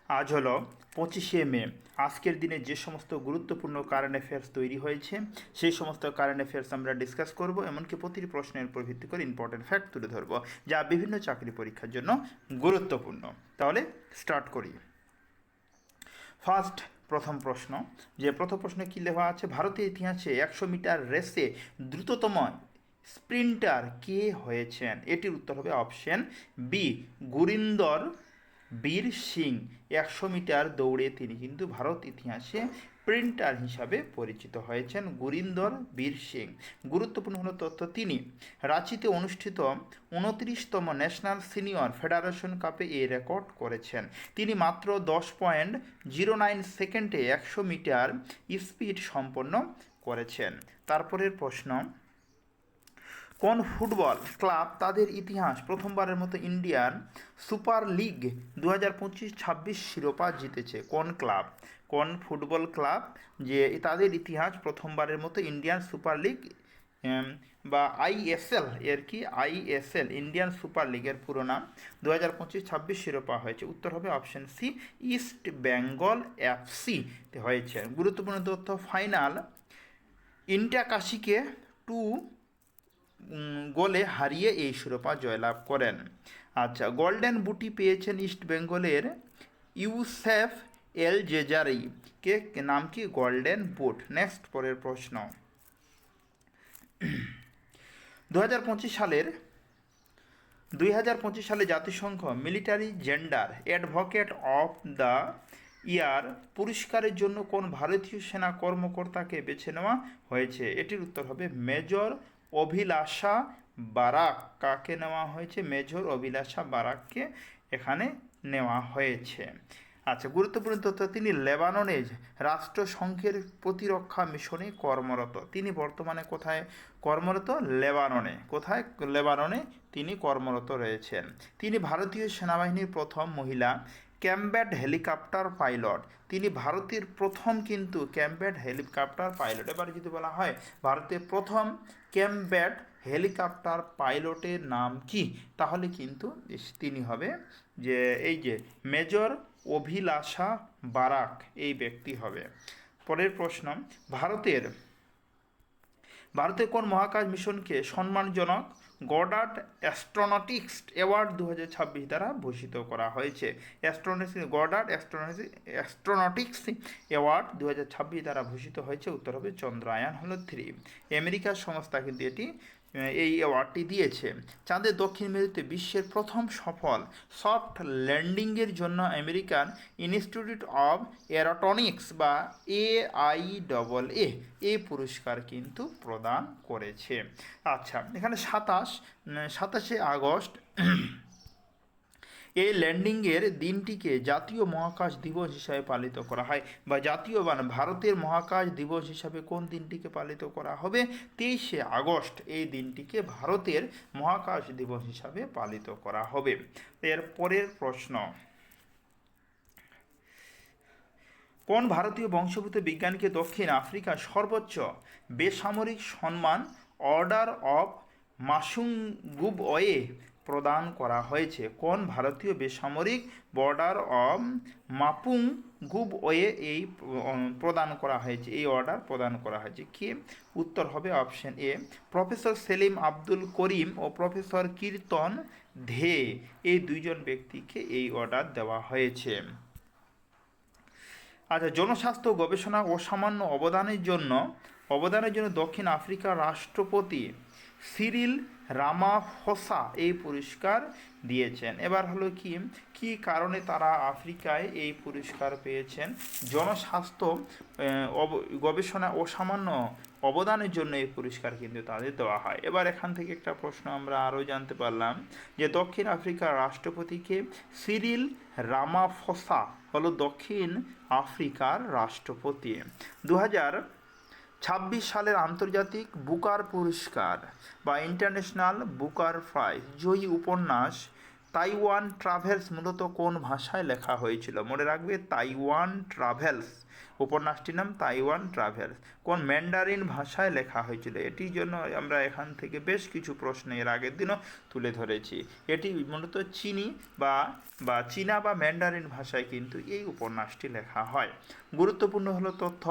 আজ হলো 25শে মে। আজকের দিনে যে সমস্ত গুরুত্বপূর্ণ কারেন্ট অ্যাফেয়ার্স তৈরি হয়েছে সেই সমস্ত কারেন্ট অ্যাফেয়ার্স আমরা ডিসকাস করব, এমনকি প্রতিটি প্রশ্নের উপর ভিত্তি করে ইম্পর্টেন্ট ফ্যাক্ট তুলে ধরব যা বিভিন্ন চাকরি পরীক্ষার জন্য গুরুত্বপূর্ণ। তাহলে স্টার্ট করি। প্রথম প্রশ্ন, প্রথম প্রশ্নে কী লেখা আছে? ভারতের ইতিহাসে 100 মিটার রেসে দ্রুততম স্প্রিন্টার কে হয়েছেন? এটির উত্তর হবে অপশন বি, গুরিন্দর বীর সিং। 100 মিটার দৌড়ে তিনি কিন্তু ভারত ইতিহাসে স্প্রিন্টার হিসাবে পরিচিত হয়েছেন গুরিন্দর বীর সিং। গুরুত্বপূর্ণ হলো তথ্য, তিনি রাঁচিতে অনুষ্ঠিত 29তম ন্যাশনাল সিনিয়র ফেডারেশন কাপে এই রেকর্ড করেছেন। তিনি মাত্র 10.09 সেকেন্ডে 100 মিটার স্পিড সম্পন্ন করেছেন। তারপরের প্রশ্ন, কোন ফুটবল ক্লাব তাদের ইতিহাস প্রথমবারের মতো ইন্ডিয়ান সুপার লিগ 2025-26 শিরোপা জিতেছে? কোন ক্লাব, কোন ফুটবল ক্লাব যে তাদের ইতিহাস প্রথমবারের মতো ইন্ডিয়ান সুপার লিগ বা আইএসএল, এর কি আইএসএল ইন্ডিয়ান সুপার লিগের পুরো নাম, 2025-26 শিরোপা হয়েছে? উত্তর হবে option C, East Bengal FC হয়েছে। গুরুত্বপূর্ণ তথ্য, ফাইনাল ইন্টাকাশিকে 2 গোলে হারিয়ে এই শিরোপা জয়লাভ করেন। আচ্ছা, গোল্ডেন বুটি পেয়েছেন ইস্ট বেঙ্গলের ইউসেফ এল জেজারি, কে নাম কি? Golden boot. নেক্সট পরের প্রশ্ন, 2025 সালে জাতিসংঘ military gender advocate of the year পুরস্কারের জন্য কোন ভারতীয় সেনা কর্মকর্তাকে বেছে নেওয়া হয়েছে? এটির উত্তর হবে মেজর অভিলাষা বারাক। কাকে নেওয়া হয়েছে? মেজর অভিলাষা বারাককে এখানে নেওয়া হয়েছে। আচ্ছা, গুরুত্বপূর্ণ তথ্য, তিনি লেবাননে রাষ্ট্রসংঘের প্রতিরক্ষা মিশনে কর্মরত। তিনি বর্তমানে কোথায় কর্মরত? লেবাননে। কোথায়? লেবাননে তিনি কর্মরত রয়েছেন। তিনি ভারতীয় সেনাবাহিনীর প্রথম মহিলা ক্যাম্ব্যাট হেলিকপ্টার পাইলট। তিনি ভারতের প্রথম কিন্তু ক্যাম্ব্যাট হেলিকপ্টার পাইলট। এবার যদি বলা হয় ভারতের প্রথম ক্যাম্ব্যাট হেলিকপ্টার পাইলটের নাম কি, তাহলে কিন্তু তিনি হবে যে মেজর অভিলাষা বারাক এই ব্যক্তি হবে। পরের প্রশ্ন, ভারতের কোন মহাকাশ মিশনকে সম্মানজনক গডার্ড অ্যাস্ট্রোনটিক্স অ্যাওয়ার্ড 2026 দ্বারা ভূষিত করা হয়েছে? গডার্ড অ্যাস্ট্রোনটিক্স অ্যাওয়ার্ড 2026 দ্বারা ভূষিত হয়েছে? উত্তর হবে চন্দ্রায়ন হলো 3। আমেরিকার সংস্থা কিন্তু এই অ্যাওয়ার্ডটি দিয়েছে। চাঁদের দক্ষিণ মেরুতে বিশ্বের প্রথম সফল সফট ল্যান্ডিংয়ের জন্য আমেরিকান ইনস্টিটিউট অব এরোটনিক্স বা AIAA এই পুরস্কার কিন্তু প্রদান করেছে। আচ্ছা, এখানে 27শে আগস্ট এই ল্যান্ডিংয়ের দিনটিকে জাতীয় মহাকাশ দিবস হিসাবে পালিত করা হয়, বা ভারতের মহাকাশ দিবস হিসাবে কোন দিনটিকে পালিত করা হবে? 23শে আগস্ট এই দিনটিকে ভারতের মহাকাশ দিবস হিসাবে পালিত করা হবে। এর পরের প্রশ্ন, কোন ভারতীয় বংশোদ্ভূত বিজ্ঞানীকে দক্ষিণ আফ্রিকার সর্বোচ্চ বেসামরিক সম্মান অর্ডার অফ মাসুঙ্গুবওয়ে প্রদান করা হয়েছে? কোন ভারতীয় বেসামরিক বর্ডার অফ মাপুঙ্গুবওয়ে এই প্রদান করা হয়েছে, এই অর্ডার প্রদান করা হয়েছে? কি উত্তর হবে option A, professor Salim Abdul Karim ও প্রফেসর কীর্তন ধে এই দুইজন ব্যক্তিকে এই অর্ডার দেওয়া হয়েছে। আচ্ছা, জনস্বাস্থ্য গবেষণা ও সামান্য অবদানের জন্য দক্ষিণ আফ্রিকার রাষ্ট্রপতি সিরিল রামাফোসা এই পুরস্কার দিয়েছেন। এবার হলো কি কারণে তারা আফ্রিকায় এই পুরস্কার পেয়েছেন? জনস্বাস্থ্য গবেষণা ও সামান্য অবদানের জন্য এই পুরস্কার কিন্তু তাদের দেওয়া হয়। এবার এখান থেকে একটা প্রশ্ন আমরা আরও জানতে পারলাম যে দক্ষিণ আফ্রিকার রাষ্ট্রপতিকে সিরিল রামাফোসা হলো দক্ষিণ আফ্রিকার রাষ্ট্রপতি। 2026 সালের আন্তর্জাতিক বুকার পুরস্কার বা ইন্টারন্যাশনাল বুকার প্রাইজ জয়ী উপন্যাস তাইওয়ান ট্রাভেলস মূলত কোন ভাষায় লেখা হয়েছিল? মনে রাখবে, তাইওয়ান ট্রাভেলস, উপন্যাসটির নাম তাইওয়ান ট্রাভেলস। কোন ম্যান্ডারিন ভাষায় লেখা হয়েছিল? এটির জন্য আমরা এখান থেকে বেশ কিছু প্রশ্ন এর আগের দিনও তুলে ধরেছি। এটি মূলত চীনা বা ম্যান্ডারিন ভাষায় কিন্তু এই উপন্যাসটি লেখা হয়। গুরুত্বপূর্ণ হলো তথ্য,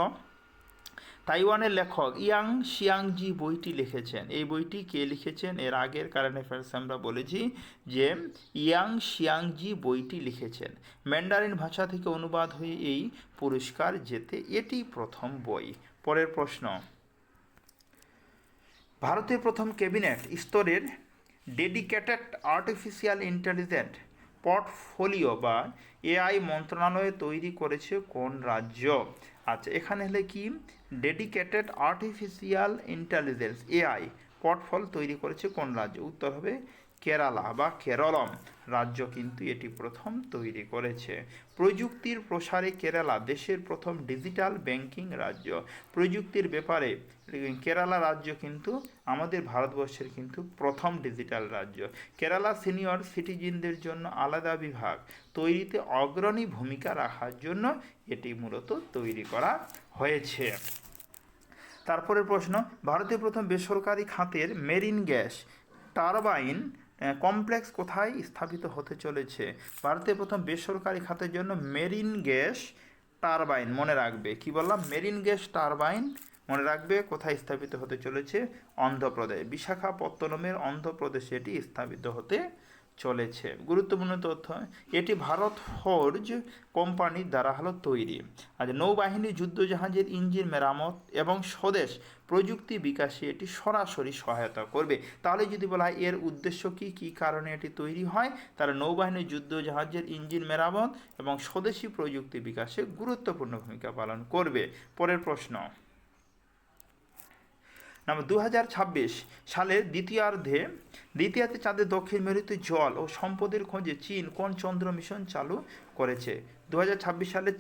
তাইওয়ানের লেখক ইয়াং শিয়াংজি বইটি লিখেছেন। এই বইটি কে লিখেছেন? এর আগের কারেন্ট অ্যাফেয়ার্স আমরা বলেছি যে ইয়াং শিয়াংজি বইটি লিখেছেন। ম্যান্ডারিন ভাষা থেকে অনুবাদ হয়ে এই পুরস্কার জেতে এটি প্রথম বই। পরের প্রশ্ন, ভারতের প্রথম ক্যাবিনেট স্তরের ডেডিকেটেড আর্টিফিশিয়াল ইন্টেলিজেন্ট পোর্টফোলিও বা এআই মন্ত্রণালয় তৈরি করেছে কোন রাজ্য? আচ্ছা, এখানে হলে কি dedicated artificial intelligence AI portfolio তৈরি করেছে কোন রাজ্য? উত্তর হবে কেরালা বা কেরলম রাজ্য কিন্তু এটি প্রথম তৈরি করেছে। প্রযুক্তির প্রসারে কেরালা দেশের প্রথম ডিজিটাল ব্যাংকিং রাজ্য। প্রযুক্তির ব্যাপারে কেরালা রাজ্য কিন্তু আমাদের ভারতবর্ষের কিন্তু প্রথম ডিজিটাল রাজ্য। কেরালা সিনিয়র সিটিজেনদের জন্য আলাদা বিভাগ তৈরিতে অগ্রণী ভূমিকা রাখার জন্য এটি মূলত তৈরি করা হয়েছে। তারপরের প্রশ্ন, ভারতের প্রথম বেসরকারি খাতের মেরিন গ্যাস টারবাইন কমপ্লেক্স কোথায় স্থাপিত হতে চলেছে? ভারতের প্রথম বেসরকারি খাতের জন্য মেরিন গ্যাস টারবাইন, মনে রাখবে কি বললাম, মেরিন গ্যাস টারবাইন মনে রাখবে কোথায় স্থাপিত হতে চলেছে? অন্ধ্রপ্রদেশ, বিশাখাপত্তনমের অন্ধ্রপ্রদেশে এটি স্থাপিত হতে চলেছে। গুরুত্বপূর্ণ তথ্য, এটি ভারত ফোর্জ কোম্পানির দ্বারা হলো তৈরি। আজ নৌবাহিনীর যুদ্ধজাহাজের ইঞ্জিন মেরামত এবং স্বদেশ প্রযুক্তি বিকাশে এটি সরাসরি সহায়তা করবে। তাহলে যদি বলা হয় এর উদ্দেশ্য কি, কী কারণে এটি তৈরি হয়, তাহলে নৌবাহিনীর যুদ্ধজাহাজের ইঞ্জিন মেরামত এবং স্বদেশি প্রযুক্তি বিকাশে গুরুত্বপূর্ণ ভূমিকা পালন করবে। পরের প্রশ্ন, নাম্বার 2026 সালের দ্বিতীয়ার্ধে চাঁদের দক্ষিণ মেরুতে জল ও সম্পদের খোঁজে চীন কোন চন্দ্র মিশন চালু করেছে? 2026 সালের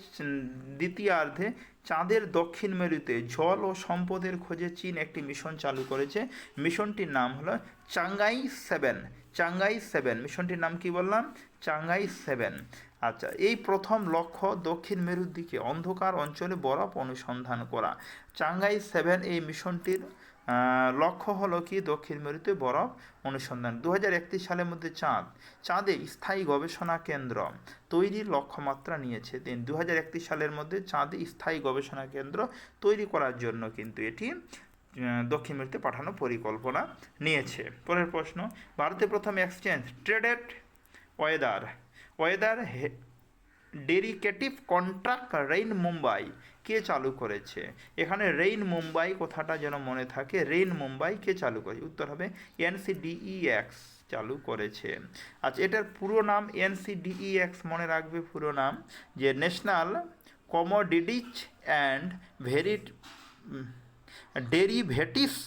দ্বিতীয়ার্ধে চাঁদের দক্ষিণ মেরুতে জল ও সম্পদের খোঁজে চীন একটি মিশন চালু করেছে। মিশনটির নাম হলো চাঙ্গাই-7। মিশনটির নাম কি বললাম? চাঙ্গাই-7। আচ্ছা, এই প্রথম লক্ষ্য দক্ষিণ মেরুর দিকে অন্ধকার অঞ্চলে বরফ অনুসন্ধান করা। চাঙ্গাই-7 এই মিশনটির লক্ষ্য হলো কি দক্ষিণ মেরুতে বরফ অনুসন্ধান। 2031 সালের মধ্যে চাঁদে স্থায়ী গবেষণা কেন্দ্র তৈরির লক্ষ্যমাত্রা নিয়েছে। 2031 সালের মধ্যে চাঁদে স্থায়ী গবেষণা কেন্দ্র তৈরি করার জন্য কিন্তু এটি দক্ষিণ মেরুতে পাঠানোর পরিকল্পনা নিয়েছে। পরের প্রশ্ন, ভারতের প্রথম exchange traded weather derivative contract rain Mumbai কে চালু করেছে? এখানে রেইন মুম্বাই কথাটা যেন মনে থাকে, রেইন মুম্বাই কে চালু করেছে? উত্তর হবে NCDEX চালু করেছে। আচ্ছা, এটার পুরো নাম NCDEX মনে রাখবে পুরো নাম, যে national commodities and derivatives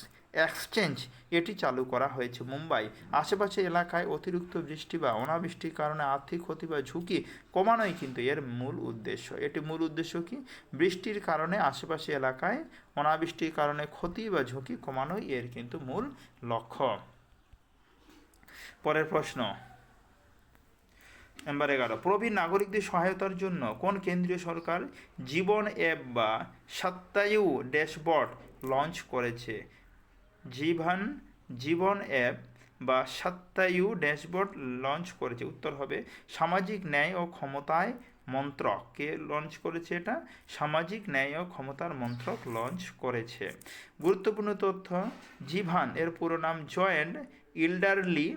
exchange এটি চালু করা হয়েছে মুম্বাই। আশেপাশে এলাকায় অতিরিক্ত বৃষ্টি বা অনাবৃষ্টির কারণে আর্থিক ক্ষতি বা ঝুঁকি কমানোই কিন্তু এর মূল উদ্দেশ্য। এটি মূল উদ্দেশ্য কি? বৃষ্টির কারণে আশেপাশে এলাকায় অনাবৃষ্টির কারণে ক্ষতি বা ঝুঁকি কমানোই এর কিন্তু মূল লক্ষ্য। পরের প্রশ্ন, নাম্বার 11, প্রবীণ নাগরিকদের সহায়তার জন্য কোন কেন্দ্রীয় সরকার জীবন অ্যাপ বা সত্যায়ু ড্যাশবোর্ড লঞ্চ করেছে? জীবন অ্যাপ বা সত্যায়ু ড্যাশবোর্ড লঞ্চ করেছে। উত্তর হবে সামাজিক ন্যায় ও ক্ষমতায় মন্ত্রক। কে লঞ্চ করেছে? এটা সামাজিক ন্যায় ও ক্ষমতার মন্ত্রক লঞ্চ করেছে। গুরুত্বপূর্ণ তথ্য, জিভান এর পুরো নাম joint elderly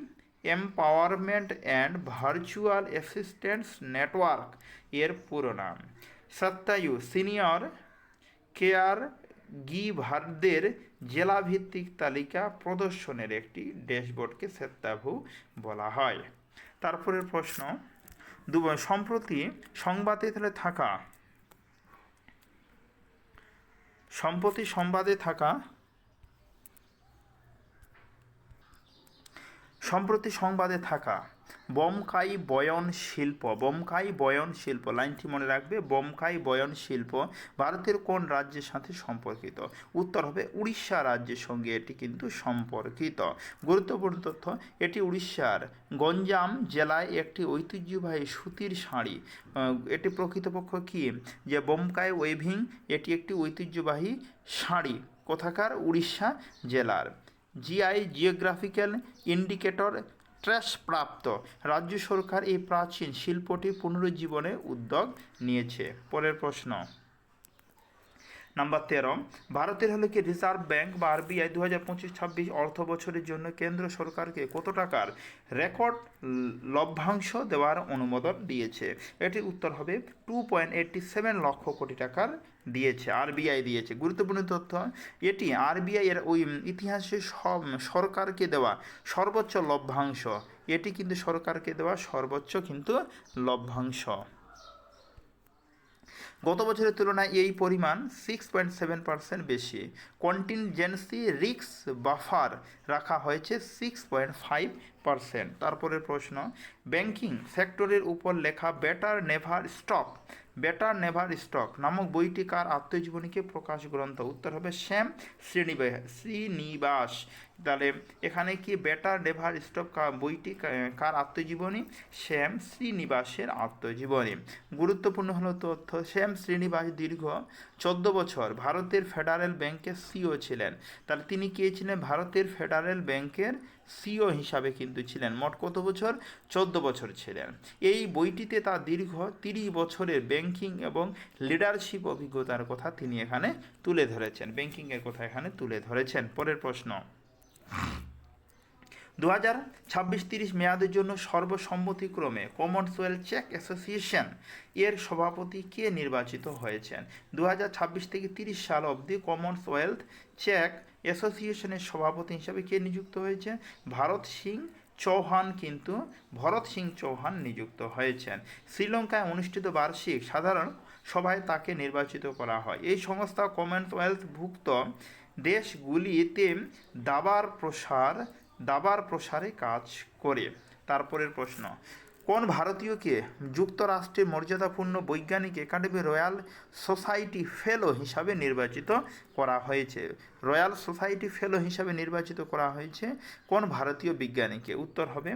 empowerment and virtual assistance network এর পুরো নাম। সত্যায়ু সিনিয়র কেয়ার গিভারদের জেলাভিত্তিক তালিকা প্রদর্শনের একটি ড্যাশবোর্ডকে সত্যাভু বলা হয়। তারপরের প্রশ্ন, সম্প্রতি সংবাদে থাকা বোমকাই বয়ন শিল্প, বোমকাই বয়ন শিল্প, লাইনটি মনে রাখবে, বোমকাই বয়ন শিল্প ভারতের কোন রাজ্যের সাথে সম্পর্কিত? উত্তর হবে উড়িষ্যা রাজ্যের সঙ্গে এটি কিন্তু সম্পর্কিত। গুরুত্বপূর্ণ তথ্য, এটি উড়িষ্যার গঞ্জাম জেলায় একটি ঐতিহ্যবাহী সুতির শাড়ি। এটি প্রকৃতপক্ষ কি, যে বোমকাই ওয়েভিং, এটি একটি ঐতিহ্যবাহী শাড়ি কোথাকার, উড়িষ্যা জেলার। জিআই জিওগ্রাফিক্যাল ইন্ডিকেটর ট্র্যাশ প্রাপ্ত রাজ্য সরকার এই প্রাচীন শিল্পটি পুনরুজ্জীবনের উদ্যোগ নিয়েছে। পরের প্রশ্ন নাম্বার 13, ভারতের হলো কি রিজার্ভ ব্যাংক বা আরবিআই 2025-26 অর্থ বছরের জন্য কেন্দ্র সরকারকে কত টাকার রেকর্ড লভ্যাংশ দেওয়ার অনুমোদন দিয়েছে? এটির উত্তর হবে 2.87 লক্ষ কোটি টাকার দিয়েছে, আরবিআই দিয়েছে। গুরুত্বপূর্ণ তথ্য, এটি আরবিআই এর ওই ইতিহাসে সরকারকে দেওয়া সর্বোচ্চ লভ্যাংশ, এটি কিন্তু সরকারকে দেওয়া সর্বোচ্চ কিন্তু লভ্যাংশ। গত বছরের তুলনায় এই পরিমাণ 6.7% বেশি। কন্টিনজেন্সি রিস্ক বাফার রাখা হয়েছে 6.5%। তারপরের প্রশ্ন, ব্যাংকিং সেক্টরের উপর লেখা better never stop, better never stop নামক বইটি কার আত্মজীবনীকে প্রকাশ গ্রন্থ? উত্তর হবে শ্যাম শ্রীনিবাস। তাহলে এখানে কি বেটার নেভার স্টপ বইটি কার আত্মজীবনী? শ্যাম শ্রীনিবাসের আত্মজীবনী। গুরুত্বপূর্ণ হলো তথ্য, শ্যাম শ্রীনিবাস দীর্ঘ 14 বছর ভারতের ফেডারেল ব্যাংকের সিও ছিলেন। তাহলে তিনি কে ছিলেন? ভারতের ফেডারেল ব্যাংকের সিও হিসাবে কিন্তু ছিলেন। মোট কত বছর? 14 বছর ছিলেন। এই বইটিতে তার দীর্ঘ 30 বছরের ব্যাংকিং এবং লিডারশিপ অভিজ্ঞতার কথা তিনি এখানে তুলে ধরেছেন, ব্যাংকিংয়ের কথা এখানে তুলে ধরেছেন। পরের প্রশ্ন, 2026-30 মেয়াদের জন্য সর্বসম্মতিক্রমে কমনওয়েলথ চেক অ্যাসোসিয়েশন এর সভাপতি কে নির্বাচিত হয়েছেন? 2026 থেকে 30 সাল অবধি কমনওয়েলথ চেক অ্যাসোসিয়েশনের সভাপতি হিসাবে কে নিযুক্ত হয়েছে? ভরত সিং চৌহান নিযুক্ত হয়েছেন। শ্রীলঙ্কায় অনুষ্ঠিত বার্ষিক সাধারণ সভায় তাকে নির্বাচিত করা হয়। এই সংস্থা কমনওয়েলথভুক্ত দেশগুলিতে দাবার প্রসারে কাজ করে। তারপরের প্রশ্ন, কোন ভারতীয়কে যুক্তরাষ্ট্রের মর্যাদাপূর্ণ বৈজ্ঞানিক একাডেমি রয়্যাল সোসাইটি ফেলো হিসাবে নির্বাচিত করা হয়েছে? রয়্যাল সোসাইটি ফেলো হিসাবে নির্বাচিত করা হয়েছে কোন ভারতীয় বিজ্ঞানীকে? উত্তর হবে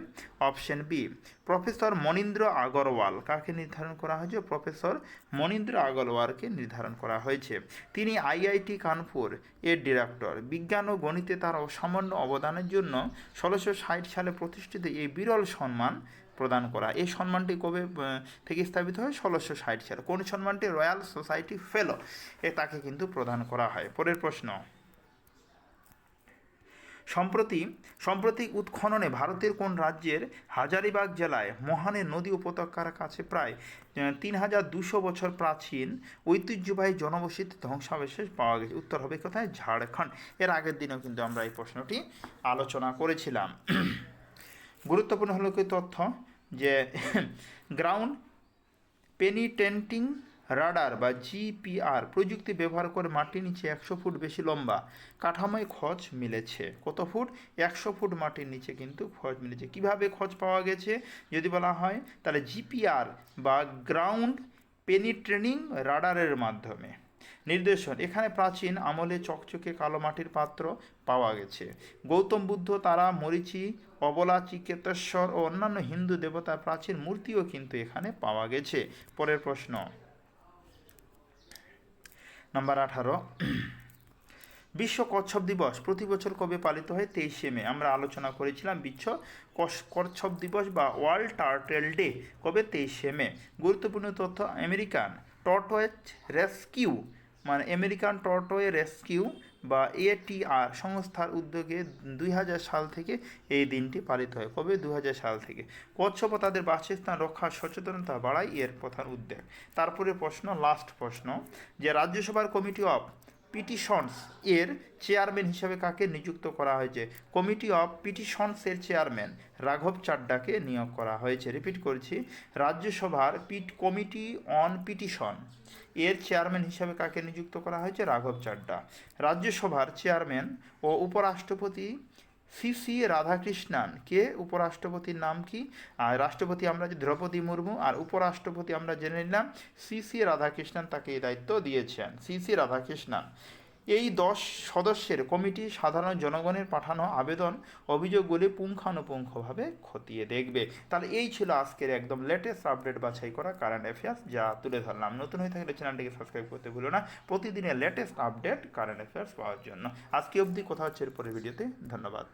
option B, professor Manindra Agarwal. কাকে নির্ধারণ করা হয়েছে? প্রফেসর মনীন্দ্র আগরওয়ালকে নির্ধারণ করা হয়েছে। তিনি আইআইটি কানপুর এর ডিরেক্টর। বিজ্ঞান ও গণিতে তার অসামান্য অবদানের জন্য 1660 সালে প্রতিষ্ঠিত এই বিরল সম্মান প্রদান করা। এই সম্মানটি কবে থেকে স্থাপিত হয়? 1660 সালে। কোন সম্মানটি? রয়্যাল সোসাইটি ফেলো তাকে কিন্তু প্রদান করা হয়। পরের প্রশ্ন, সম্প্রতি উৎখননে ভারতের কোন রাজ্যের হাজারিবাগ জেলায় মহানে নদী উপত্যকার কাছে প্রায় 3200 বছর প্রাচীন ঐতিহ্যবাহী জনবসতি ধ্বংসাবশেষ পাওয়া গেছে? উত্তর হবে কোথায়? ঝাড়খণ্ড। এর আগের দিনেও কিন্তু আমরা এই প্রশ্নটি আলোচনা করেছিলাম। গুরুত্বপূর্ণ হলো কি তথ্য, যে গ্রাউন্ড পেনিটেন্টিং রাডার বা জিপিআর প্রযুক্তি ব্যবহার করে মাটির নিচে 100 ফুট বেশি লম্বা কাঠামোয় খোঁজ মিলেছে। কত ফুট? 100 ফুট মাটির নিচে কিন্তু খোঁজ মিলেছে। কিভাবে খোঁজ পাওয়া গেছে যদি বলা হয়, তাহলে জিপিআর বা গ্রাউন্ড পেনিট্রেনিং রাডারের মাধ্যমে। নির্দেশন, এখানে প্রাচীন আমলে চকচকে কালো মাটির পাত্র পাওয়া গেছে। গৌতম বুদ্ধ, তারা, মরীচি, অবলা, চিকেতেশ্বর ও অন্যান্য হিন্দু দেবতার প্রাচীন মূর্তিও কিন্তু এখানে পাওয়া গেছে। পরের প্রশ্ন নাম্বার 18, বিশ্ব কচ্ছপ দিবস প্রতি বছর কবে পালিত হয়? 23শে মে। আমরা আলোচনা করেছিলাম বিশ্ব কচ্ছপ দিবস বা ওয়ার্ল্ড টার্টেল ডে কবে? 23শে মে। গুরুত্বপূর্ণ তথ্য, আমেরিকান টর্টয়েজ রেস্কিউ আমেরিকান টর্টয়েজ রেস্কিউ বা এটিআর সংস্থার উদ্যোগে 2000 সাল থেকে এই দিনটি পালিত হয়। কবে? 2000 সাল থেকে। কচ্ছপ তাদের বাসস্থান রক্ষার সচেতনতা বাড়ায় এর প্রধান উদ্যোগ। তারপরে প্রশ্ন, লাস্ট প্রশ্ন, যে রাজ্যসভার কমিটি অফ পিটিশনস এর চেয়ারম্যান হিসাবে কাকে নিযুক্ত করা হয়েছে? কমিটি অফ পিটিশনস এর চেয়ারম্যান রাঘব চাড্ডাকে নিয়োগ করা হয়েছে। রিপিট করছি, রাজ্যসভার কমিটি অন পিটিশন এর চেয়ারম্যান হিসাবে কাকে নিযুক্ত করা হয়েছে? রাঘব চাড্ডা। রাজ্যসভার চেয়ারম্যান ও উপরাষ্ট্রপতি সি রাধাকৃষ্ণান কে উপরাষ্ট্রপতির নাম কি? আর রাষ্ট্রপতি আমরা যে দ্রৌপদী মুর্মু, আর উপরাষ্ট্রপতি আমরা জেনে নিলাম সি রাধাকৃষ্ণান তাকে এই দায়িত্ব দিয়েছেন, সি রাধাকৃষ্ণান। এই 10 সদস্যের কমিটি সাধারণ জনগণের পাঠানো আবেদন অভিযোগগুলি পুঙ্খানুপুঙ্খভাবে খতিয়ে দেখবে। তাহলে এই ছিল আজকের একদম লেটেস্ট আপডেট বাছাই করা কারেন্ট অ্যাফেয়ার্স যা তুলে ধরলাম। নতুন হয়ে থাকলে চ্যানেলটিকে সাবস্ক্রাইব করতে ভুলো না প্রতিদিনের লেটেস্ট আপডেট কারেন্ট অ্যাফেয়ার্স পাওয়ার জন্য। আজকে অবধি কথা হচ্ছে এর পরের ভিডিওতে। ধন্যবাদ।